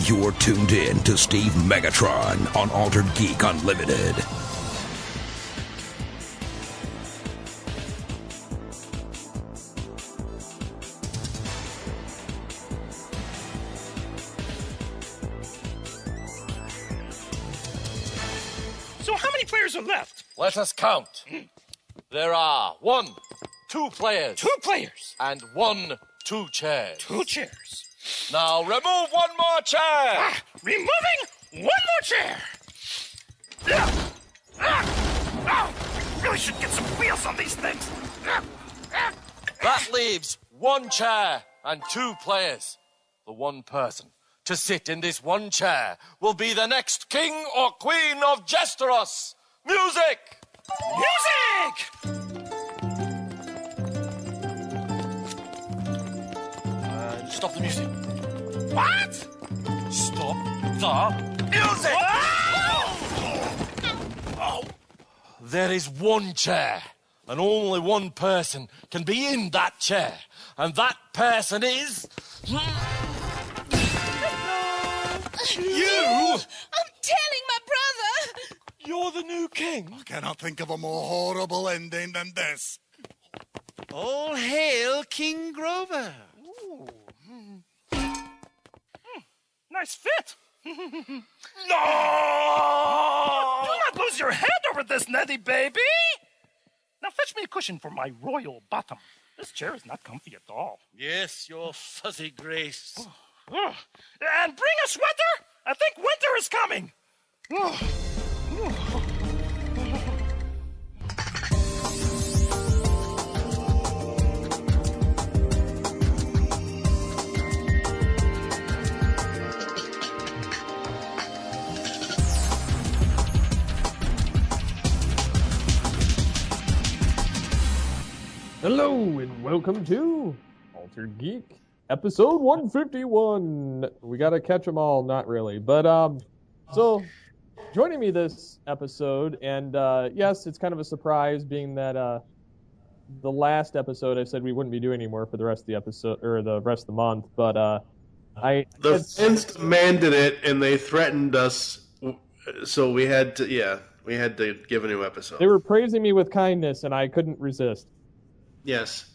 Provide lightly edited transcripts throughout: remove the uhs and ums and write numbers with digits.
You're tuned in to Steve Megatron on Altered Geek Unlimited. So how many players are left? Let us count. There are 1, 2 players. 2 players. And 1, 2 chairs. 2 chairs. Now remove 1 more chair. Removing 1 more chair. Really should get some wheels on these things. That leaves 1 chair and 2 players. The 1 person to sit in this 1 chair will be the next king or queen of Jesteros. Music! Music! Stop the music. What? Stop the music! Oh. There is 1 chair, and only 1 person can be in that chair, and that person is... You? I'm telling my brother! You're the new king. I cannot think of a more horrible ending than this. All hail King Grover. Nice fit. No! Do not lose your head over this, Neddy baby. Now fetch me a cushion for my royal bottom. This chair is not comfy at all. Yes, your fuzzy grace. And bring a sweater. I think winter is coming. Hello and welcome to Altered Geek, episode 151. We gotta catch them all, not really, but so joining me this episode, and yes, it's kind of a surprise, being that the last episode I said we wouldn't be doing anymore for the rest of the episode or the rest of the month, but the fans demanded it and they threatened us, so we had to give a new episode. They were praising me with kindness, and I couldn't resist. Yes.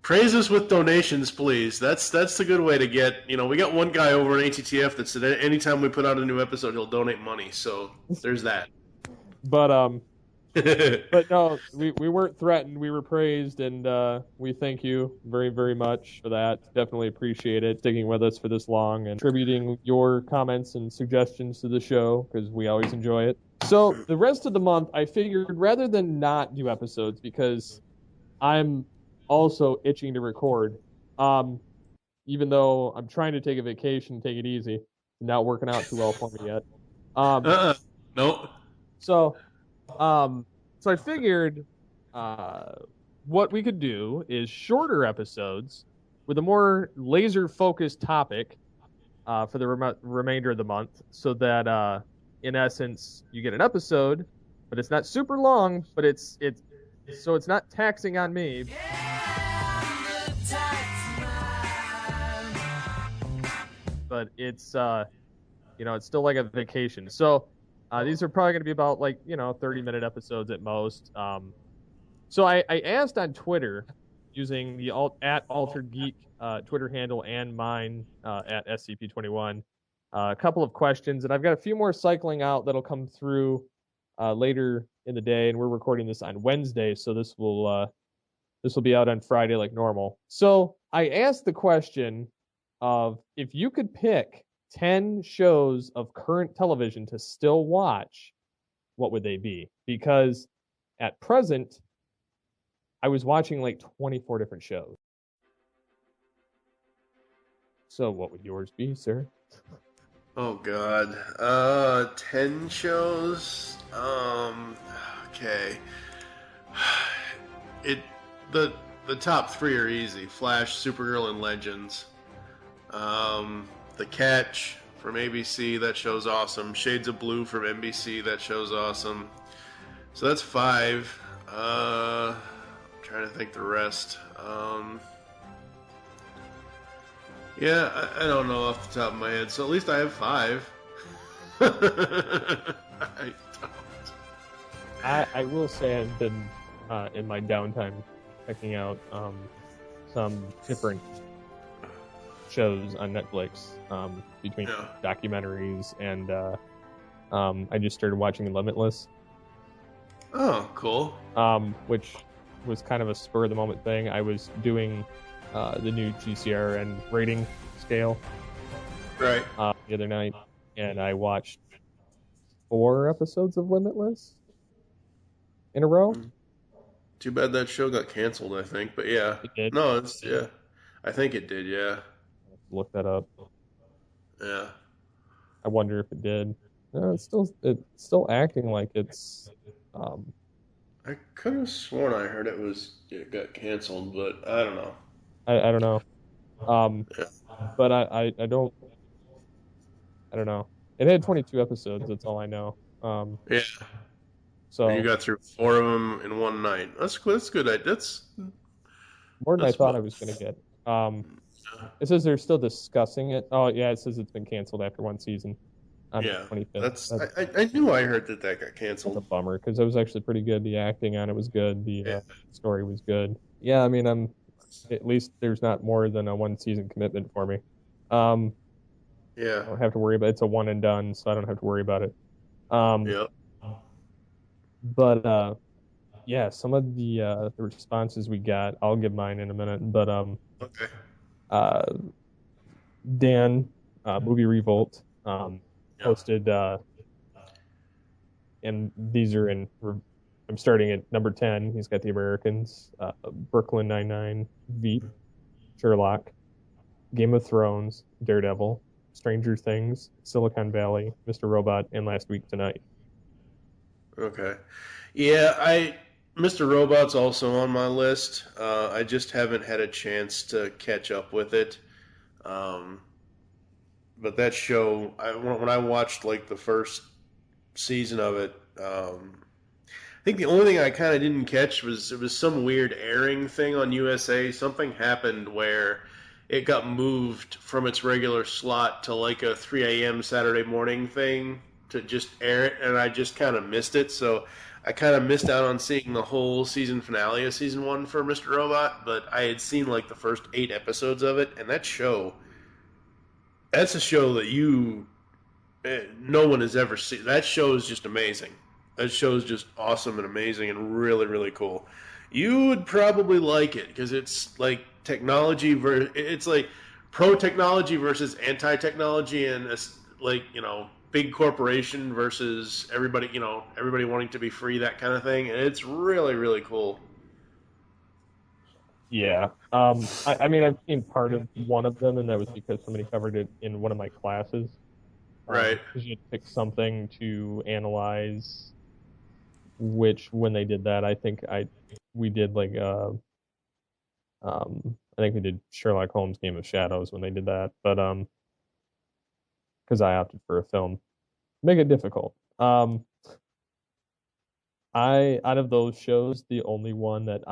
Praise us with donations, please. That's the good way to get, we got one guy over in ATTF that said anytime we put out a new episode, he'll donate money. So there's that. But but no, we weren't threatened. We were praised, and we thank you very, very much for that. Definitely appreciate it, sticking with us for this long and contributing your comments and suggestions to the show, because we always enjoy it. So the rest of the month, I figured rather than not do episodes, because I'm also itching to record, even though I'm trying to take a vacation, take it easy. Not working out too well for me yet. Nope. So I figured what we could do is shorter episodes with a more laser-focused topic for the remainder of the month, so that in essence you get an episode, but it's not super long, but it's not taxing on me. But it's it's still like a vacation. So these are probably going to be about 30-minute episodes at most. So I asked on Twitter, using the at Altered Geek Twitter handle and mine at SCP21, a couple of questions, and I've got a few more cycling out that'll come through later in the day, and we're recording this on Wednesday, so this will be out on Friday like normal. So I asked the question of, if you could pick 10 shows of current television to still watch, what would they be? Because at present, I was watching 24 different shows. So what would yours be, sir? Oh, God. 10 shows? Okay. The top 3 are easy. Flash, Supergirl, and Legends. The Catch from ABC, that show's awesome. Shades of Blue from NBC, that show's awesome. So that's 5. I'm trying to think the rest. Yeah, I don't know off the top of my head. So at least I have 5. I don't. I will say I've been in my downtime checking out some different shows on Netflix between documentaries and I just started watching Limitless. Oh, cool. Which was kind of a spur of the moment thing. I was doing the new GCRN rating scale Right. The other night, and I watched 4 episodes of Limitless in a row. Too bad that show got canceled, I think. But yeah. It did. No, yeah. I think it did, yeah. Look that up. Yeah. I wonder if it did. No, it's still acting like it's. I could have sworn I heard it got canceled, but I don't know. I don't know. Yeah. But I don't know. It had 22 episodes. That's all I know. Yeah. So And you got through 4 of them in one night. That's good. That's more than I that's thought what- I was going to get. It says they're still discussing it. Oh yeah, it says it's been canceled after 1 season on the 25th. I knew I heard that got That's a canceled. bummer because it was actually pretty good. The acting on it was good. The story was good. Yeah, I mean, at least there's not more than a 1 season commitment for me. I Yeah. don't have to worry about it's a one and done, so I don't have to worry about it. Yep. But yeah, some of the responses we got, I'll give mine in a minute. But Okay. Dan, Movie Revolt, posted, and these are I'm starting at number 10. He's got The Americans, Brooklyn Nine-Nine, Veep, Sherlock, Game of Thrones, Daredevil, Stranger Things, Silicon Valley, Mr. Robot, and Last Week Tonight. Okay. Yeah, Mr. Robot's also on my list. I just haven't had a chance to catch up with it. But that show, when I watched like the first season of it, I think the only thing I kind of didn't catch was it was some weird airing thing on USA. Something happened where it got moved from its regular slot to like a 3 a.m. Saturday morning thing to just air it, and I just kind of missed it. So I kind of missed out on seeing the whole season finale of season 1 for Mr. Robot, but I had seen like the first 8 episodes of it, and that's a show that no one has ever seen. That show is just amazing. That show is just awesome and amazing and really, really cool. You would probably like it because it's like it's like pro technology versus anti technology, and it's like big corporation versus everybody wanting to be free, that kind of thing. And it's really, really cool. Yeah. I mean, I've seen part of one of them, and that was because somebody covered it in one of my classes. Right. Because you had to pick something to analyze, which when they did that, I think we did like I think we did Sherlock Holmes Game of Shadows when they did that, but because I opted for a film, make it difficult. Out of those shows, the only one that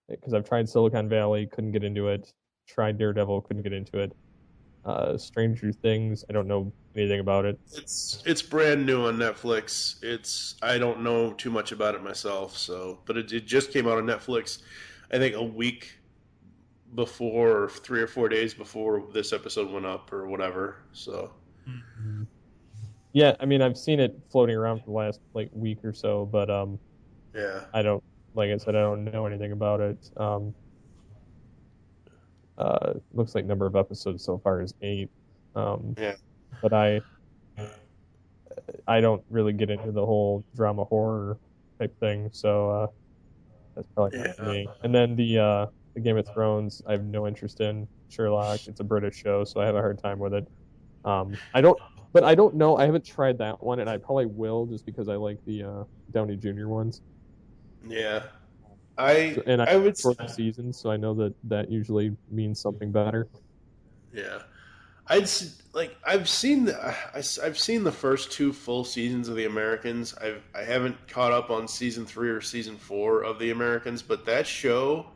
because I've tried Silicon Valley, couldn't get into it. Tried Daredevil, couldn't get into it. Stranger Things, I don't know anything about it. It's brand new on Netflix. I don't know too much about it myself, but it just came out on Netflix, I think a week before, or 3 or 4 days before this episode went up or whatever. So yeah, I mean, I've seen it floating around for the last like week or so, but yeah, I don't, like I said, I don't know anything about it. Looks like number of episodes so far is 8. Yeah. But I don't really get into the whole drama horror type thing, so that's probably not for me. And then the Game of Thrones, I have no interest in. Sherlock, it's a British show, so I have a hard time with it. I don't know. I haven't tried that one, and I probably will just because I like the Downey Jr. ones. Yeah. I would for the season, so I know that usually means something better. Yeah. I've seen the first 2 full seasons of The Americans. I haven't caught up on season 3 or season 4 of The Americans, but that show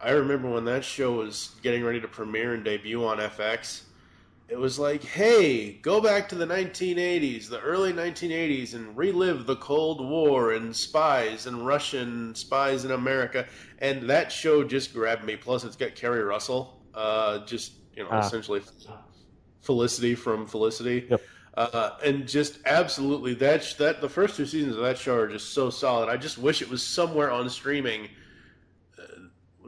I remember when that show was getting ready to premiere and debut on FX. It was like, hey, go back to the 1980s, the early 1980s, and relive the Cold War and spies and Russian spies in America. And that show just grabbed me. Plus, it's got Kerry Russell, essentially Felicity from Felicity. Yep. And just absolutely, that the first 2 seasons of that show are just so solid. I just wish it was somewhere on streaming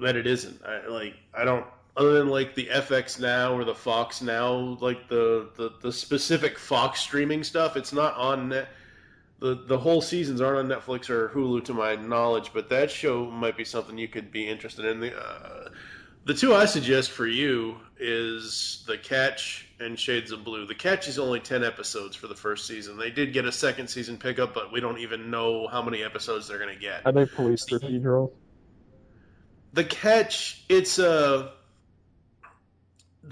that it isn't. I don't. Other than like the FX Now or the Fox Now, like the specific Fox streaming stuff, it's not on net. The whole seasons aren't on Netflix or Hulu to my knowledge, but that show might be something you could be interested in. The two I suggest for you is The Catch and Shades of Blue. The Catch is only 10 episodes for the first season. They did get a second season pickup, but we don't even know how many episodes they're going to get. Are they police procedurals? The Catch, it's a...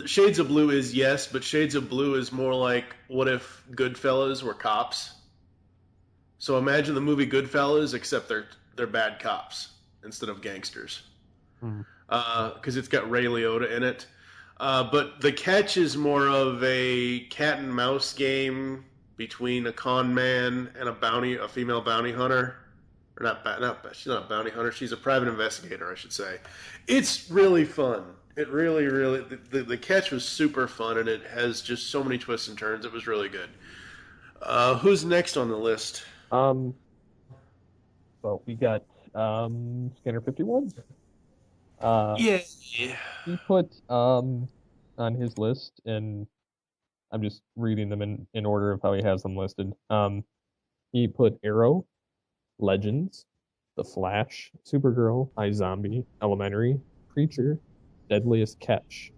Shades of Blue is yes, but Shades of Blue is more like, what if Goodfellas were cops? So imagine the movie Goodfellas, except they're bad cops instead of gangsters. Because it's got Ray Liotta in it. But The Catch is more of a cat and mouse game between a con man and a female bounty hunter. Or she's not a bounty hunter. She's a private investigator, I should say. It's really fun. It really, the Catch was super fun, and it has just so many twists and turns. It was really good. Who's next on the list? Well, we got Scanner 51. Yeah. He put on his list, and I'm just reading them in order of how he has them listed. He put Arrow, Legends, The Flash, Supergirl, iZombie, Elementary, Preacher, Deadliest Catch,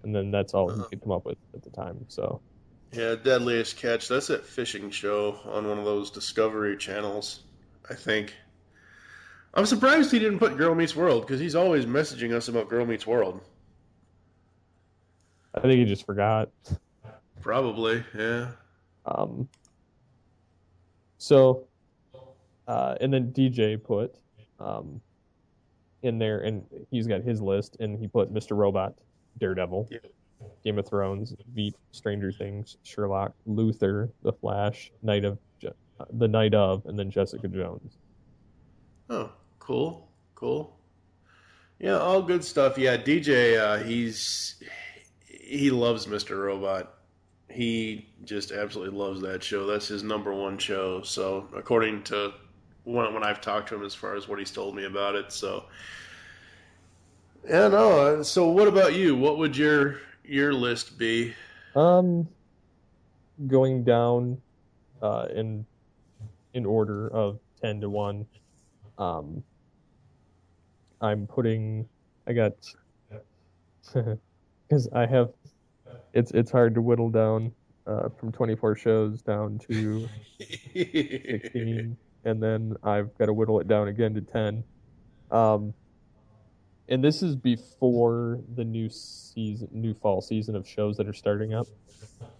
and then that's all he could come up with at the time. So, yeah, Deadliest Catch. That's that fishing show on one of those Discovery channels, I think. I'm surprised he didn't put Girl Meets World because he's always messaging us about Girl Meets World. I think he just forgot. Probably, yeah. And then DJ put in there, and he's got his list, and he put Mr. Robot, Daredevil, Game of Thrones, Veep, Stranger Things, Sherlock, Luther, The Flash, Night of, and then Jessica Jones. Oh, cool. Yeah, all good stuff. Yeah, DJ, he loves Mr. Robot. He just absolutely loves that show. That's his number one show. So, according to when I've talked to him as far as what he's told me about it. So, yeah, no. So, what about you? What would your list be? Going down in order of 10 to 1. I'm putting. I got because I have. It's hard to whittle down from 24 shows down to 16. And then I've got to whittle it down again to 10. And this is before the new fall season of shows that are starting up.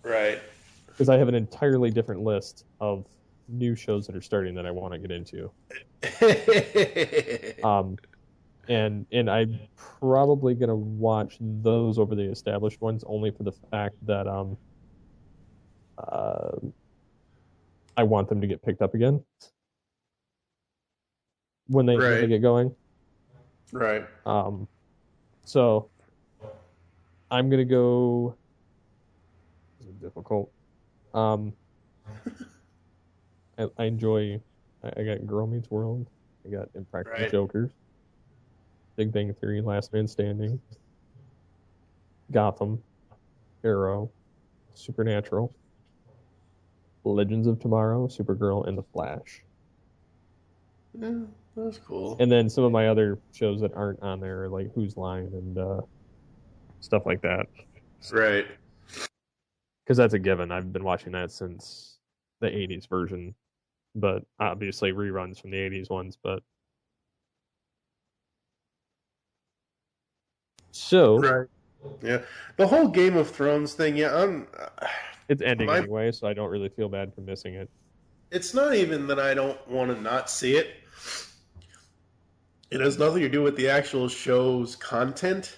Right. Because I have an entirely different list of new shows that are starting that I want to get into. And I'm probably gonna watch those over the established ones only for the fact that I want them to get picked up again. When they get going. Right. So I'm gonna go. This is difficult. I enjoy. I got Girl Meets World. I got Impractical Jokers. Big Bang Theory, Last Man Standing. Gotham. Arrow. Supernatural. Legends of Tomorrow, Supergirl, and The Flash. Yeah, that's cool. And then some of my other shows that aren't on there, like Who's Line and stuff like that. Right. Because that's a given. I've been watching that since the 80s version. But obviously reruns from the 80s ones. But so... Right. Yeah. The whole Game of Thrones thing, it's ending anyway, so I don't really feel bad for missing it. It's not even that I don't want to not see it. It has nothing to do with the actual show's content.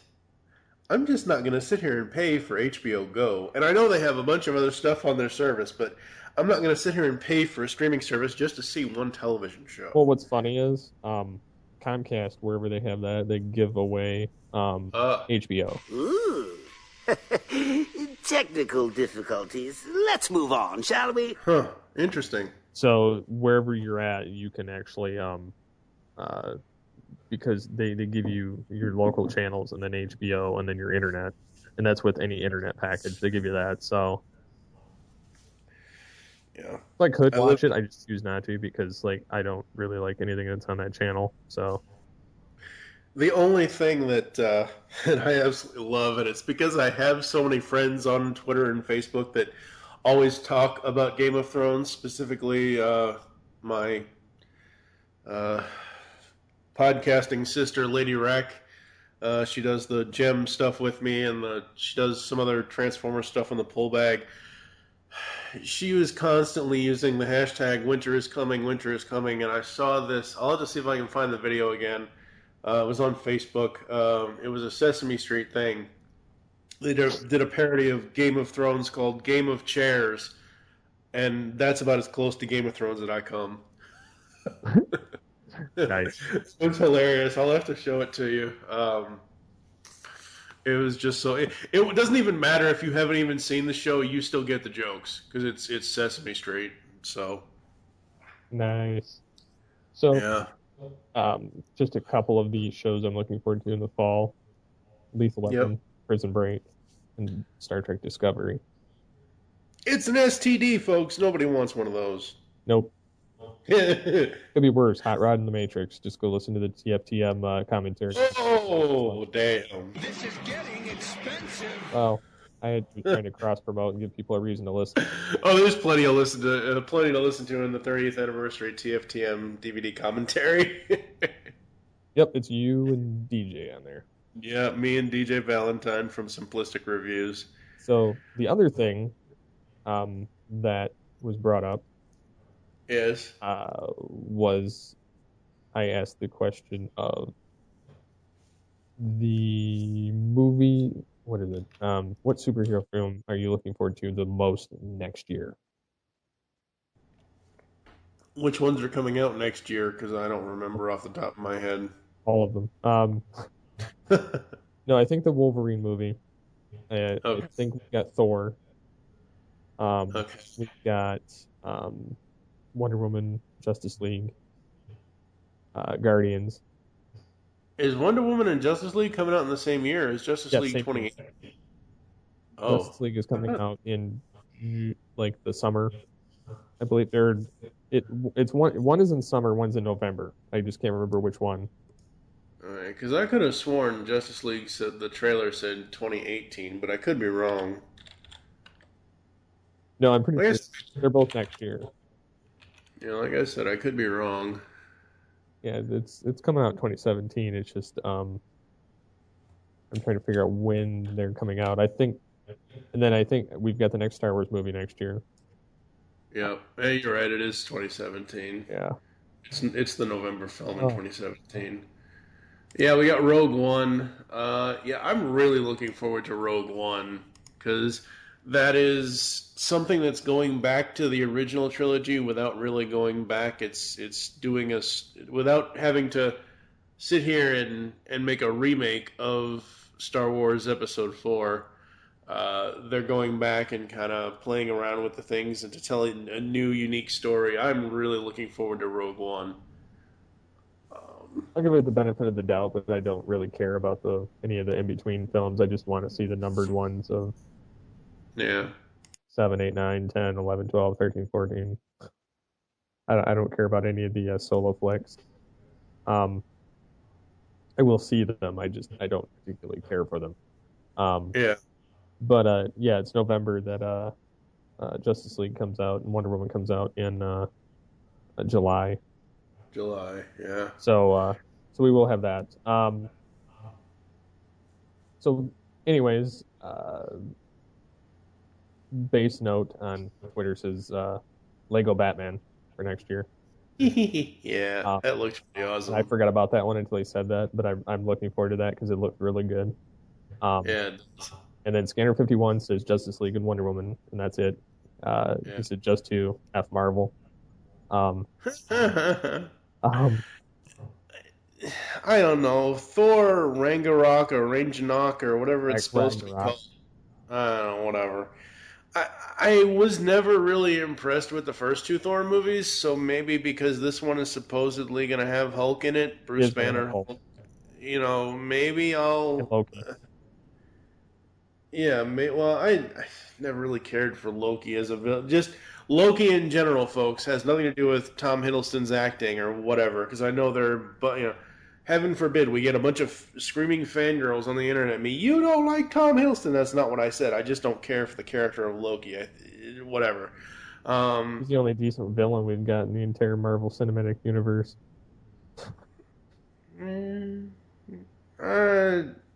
I'm just not going to sit here and pay for HBO Go. And I know they have a bunch of other stuff on their service, but I'm not going to sit here and pay for a streaming service just to see one television show. Well, what's funny is Comcast, wherever they have that, they give away HBO. Ooh. Technical difficulties. Let's move on, shall we? Huh. Interesting. So wherever you're at, you can actually because they give you your local channels and then HBO and then your internet, and that's with any internet package. They give you that. So yeah, if I could watch it, I just choose not to because like I don't really like anything that's on that channel. So the only thing that that I absolutely love, and it's because I have so many friends on Twitter and Facebook that always talk about Game of Thrones, specifically my podcasting sister, Lady Rack. She does the gem stuff with me, and she does some other Transformer stuff on the pull bag. She was constantly using the hashtag winter is coming, and I saw this. I'll have to see if I can find the video again. It was on Facebook. It was a Sesame Street thing. They did a parody of Game of Thrones called Game of Chairs, and that's about as close to Game of Thrones that I come. nice. It's hilarious. I'll have to show it to you. It was just so. It doesn't even matter if you haven't even seen the show. You still get the jokes because it's Sesame Street. So nice. So yeah. Just a couple of these shows I'm looking forward to in the fall: Lethal Weapon, Prison Break, and Star Trek Discovery. It's an STD, folks. Nobody wants one of those. Nope. Could be worse. Hot Rod in the Matrix. Just go listen to the TFTM commentary. Oh, damn. This is getting expensive. Well, I had to be trying to cross promote and give people a reason to listen. Oh, there's plenty to listen to in the 30th anniversary TFTM DVD commentary. Yep, it's you and DJ on there. Yeah, me and DJ Valentine from Simplistic Reviews. So the other thing that was brought up is was I asked the question of the movie. What is it? What superhero film are you looking forward to the most next year? Which ones are coming out next year? Because I don't remember off the top of my head. All of them. No, I think the Wolverine movie. I think we got Thor. We got Wonder Woman, Justice League, Guardians. Is Wonder Woman and Justice League coming out in the same year? Is Justice League 28? Oh. Justice League is coming out in like the summer. I believe it's one is in summer, one's in November. I just can't remember which one. Alright, because I could have sworn Justice League said the trailer said 2018, but I could be wrong. No, I'm pretty sure they're both next year. Yeah, like I said, I could be wrong. Yeah, it's coming out in 2017. It's just I'm trying to figure out when they're coming out. I think we've got the next Star Wars movie next year. Yeah, hey, you're right. It is 2017. Yeah, it's the November film in 2017. Yeah, we got Rogue One. Yeah, I'm really looking forward to Rogue One because that is something that's going back to the original trilogy without really going back. It's doing us without having to sit here and make a remake of Star Wars Episode 4. They're going back and kind of playing around with the things and to tell a new, unique story. I'm really looking forward to Rogue One. I'll give it the benefit of the doubt, but I don't really care about any of the in-between films. I just want to see the numbered ones of 7, 8, 9, 10, 11, 12, 13, 14. I don't care about any of the solo flicks. I will see them. I don't particularly care for them. But yeah, it's November that Justice League comes out and Wonder Woman comes out in July. Yeah. So we will have that. So anyways, base note on Twitter says Lego Batman for next year. Yeah, that looks pretty awesome. I forgot about that one until he said that, but I'm looking forward to that because it looked really good. Yeah, it does. And then Scanner 51 says Justice League and Wonder Woman, and that's it. He said just to F Marvel. Um, um, I don't know. Thor, Ragnarok, or Ranganok, or whatever it's supposed to be Ragnarok. called. I don't know, whatever. I was never really impressed with the first two Thor movies, so maybe because this one is supposedly going to have Hulk in it, Bruce Is gonna have Banner, Hulk. you know, maybe I'll. And Loki. Yeah, well, I never really cared for Loki as a villain. Just Loki in general, folks, has nothing to do with Tom Hiddleston's acting or whatever. Because I know but heaven forbid we get a bunch of screaming fangirls on the internet. Me, you don't like Tom Hiddleston? That's not what I said. I just don't care for the character of Loki. Whatever. He's the only decent villain we've got in the entire Marvel Cinematic Universe.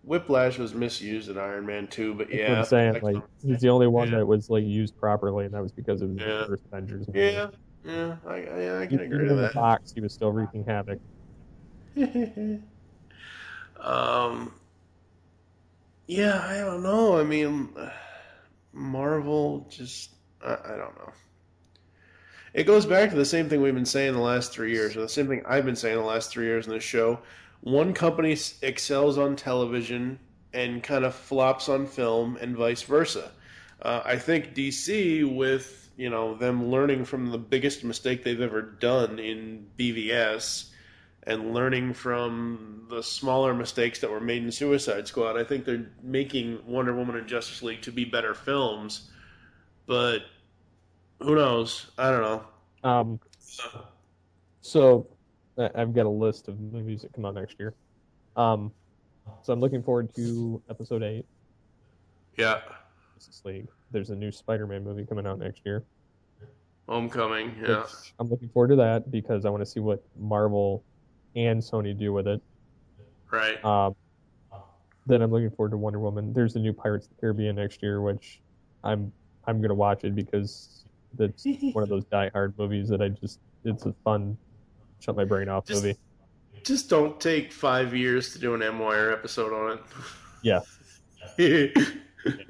Whiplash was misused in Iron Man 2, but That's yeah. what I'm saying. Like, he's the only one that was like used properly, and that was because of the first Avengers movie. Yeah, I can agree Even to in the that. box, he was still wreaking havoc. Yeah, I don't know. I mean, Marvel just, I don't know. It goes back to the same thing we've been saying the last 3 years, or the same thing I've been saying the last 3 years in this show. One company excels on television and kind of flops on film, and vice versa. I think DC, with them learning from the biggest mistake they've ever done in BVS, and learning from the smaller mistakes that were made in Suicide Squad, I think they're making Wonder Woman and Justice League to be better films. But who knows? I don't know. So I've got a list of movies that come out next year. So I'm looking forward to episode 8. Yeah. Justice League. There's a new Spider-Man movie coming out next year. Homecoming, yeah. I'm looking forward to that because I want to see what Marvel and Sony do with it. Right. Then I'm looking forward to Wonder Woman. There's the new Pirates of the Caribbean next year, which I'm gonna watch it because it's one of those die-hard movies that it's a fun shut my brain off movie. Just don't take 5 years to do an M-Wire episode on it. Yeah.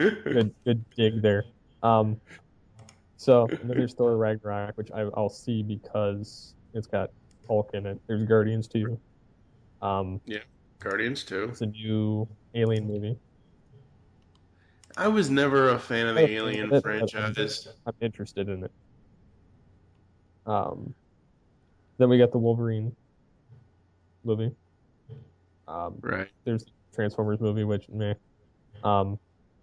Good dig there. So and then there's Thor Ragnarok, which I'll see because it's got Hulk in it. There's Guardians 2. Yeah, Guardians 2. It's a new Alien movie. I was never a fan of the Alien franchise. I'm interested in it. Then we got the Wolverine movie. Right. There's the Transformers movie, which meh.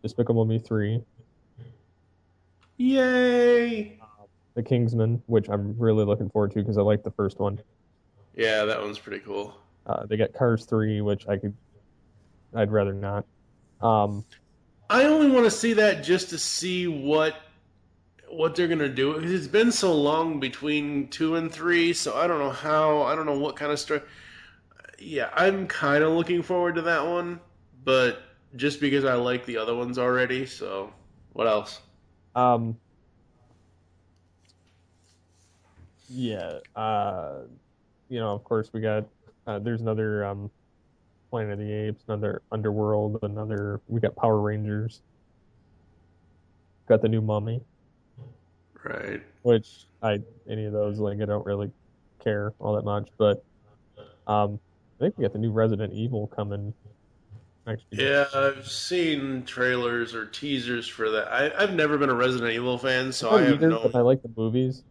Despicable Me 3. Yay! The Kingsman, which I'm really looking forward to because I like the first one. Yeah, that one's pretty cool. They got Cars 3, which I'd rather not. I only want to see that just to see what they're gonna do. It's been so long between 2 and 3, so I don't know what kind of story. Yeah, I'm kind of looking forward to that one, but just because I like the other ones already. So, what else? Yeah. Of course we got. There's another Planet of the Apes, another Underworld, we got Power Rangers. Got the new Mummy. Right. Which any of those, I don't really care all that much, but I think we got the new Resident Evil coming next year. Yeah, I've seen trailers or teasers for that. I've never been a Resident Evil fan, so I I have either, no. But I like the movies.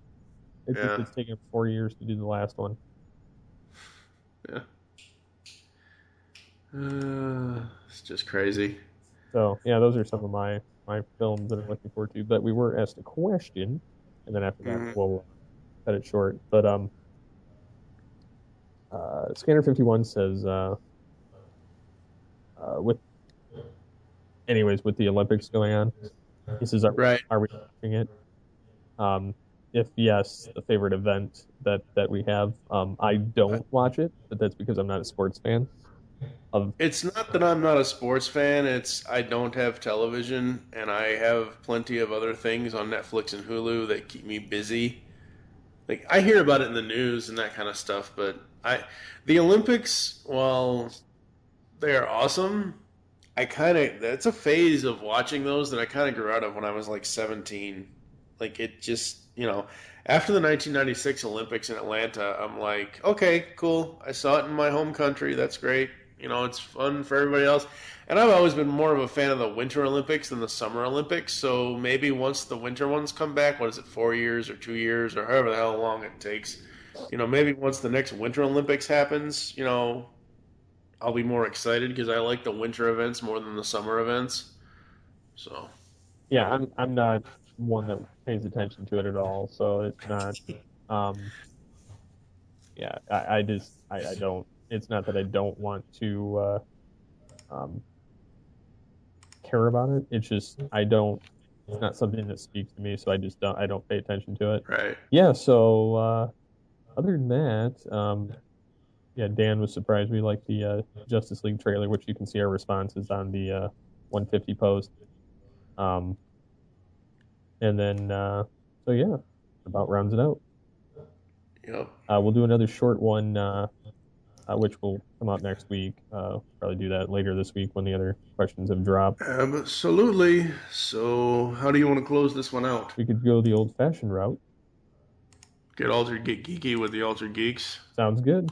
Yeah. It's taken 4 years to do the last one. Yeah. It's just crazy. So yeah, those are some of my films that I'm looking forward to. But we were asked a question, and then after that we'll cut it short. But Scanner 51 says with the Olympics going on, he says, are we watching it? If yes, the favorite event that we have. I don't watch it, but that's because I'm not a sports fan. It's not that I'm not a sports fan. It's I don't have television, and I have plenty of other things on Netflix and Hulu that keep me busy like I hear about it in the news and that kind of stuff, but the Olympics, while they are awesome, it's a phase of watching those that I kind of grew out of when I was like 17. Like it just, after the 1996 Olympics in Atlanta, I'm like, okay, cool. I saw it in my home country. That's great. It's fun for everybody else. And I've always been more of a fan of the Winter Olympics than the Summer Olympics. So maybe once the winter ones come back, 4 years or 2 years or however the hell long it takes, maybe once the next Winter Olympics happens, I'll be more excited because I like the winter events more than the summer events. So. Yeah, I'm not one that pays attention to it at all. So it's not. Yeah, I don't. It's not that I don't want to care about it. It's just I don't. It's not something that speaks to me, so I don't pay attention to it. Right. Yeah. So other than that, yeah, Dan was surprised we liked the Justice League trailer, which you can see our responses on the 150 post. And then so yeah, about rounds it out. Yep. We'll do another short one, which will come out next week. Probably do that later this week when the other questions have dropped. Absolutely. So, how do you want to close this one out? We could go the old-fashioned route. Get Altered Geeky with the Altered Geeks. Sounds good.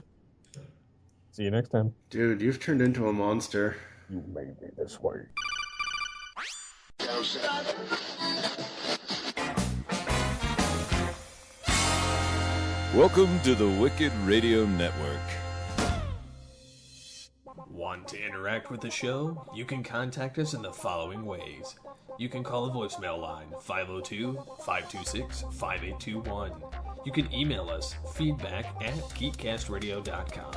See you next time. Dude, you've turned into a monster. You made me this way. Welcome to the Wicked Radio Network. Want to interact with the show? You can contact us in the following ways. You can call the voicemail line 502-526-5821. You can email us feedback@geekcastradio.com.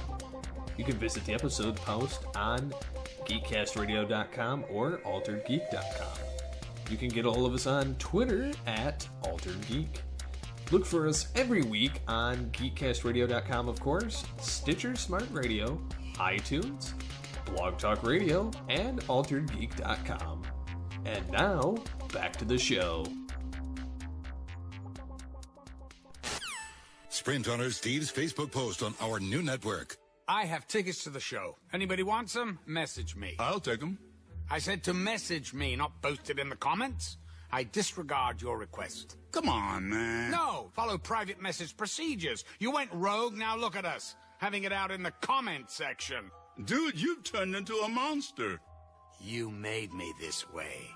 You can visit the episode post on geekcastradio.com or alteredgeek.com. You can get a hold of us on Twitter @alteredgeek. Look for us every week on geekcastradio.com, of course, Stitcher Smart Radio, iTunes, Blog Talk Radio, and alteredgeek.com. And now, back to the show. Sprint honors Steve's Facebook post on our new network. I have tickets to the show. Anybody wants them? Message me. I'll take them. I said to message me, not post it in the comments. I disregard your request. Come on, man. No, follow private message procedures. You went rogue, now look at us. Having it out in the comment section. Dude, you've turned into a monster. You made me this way.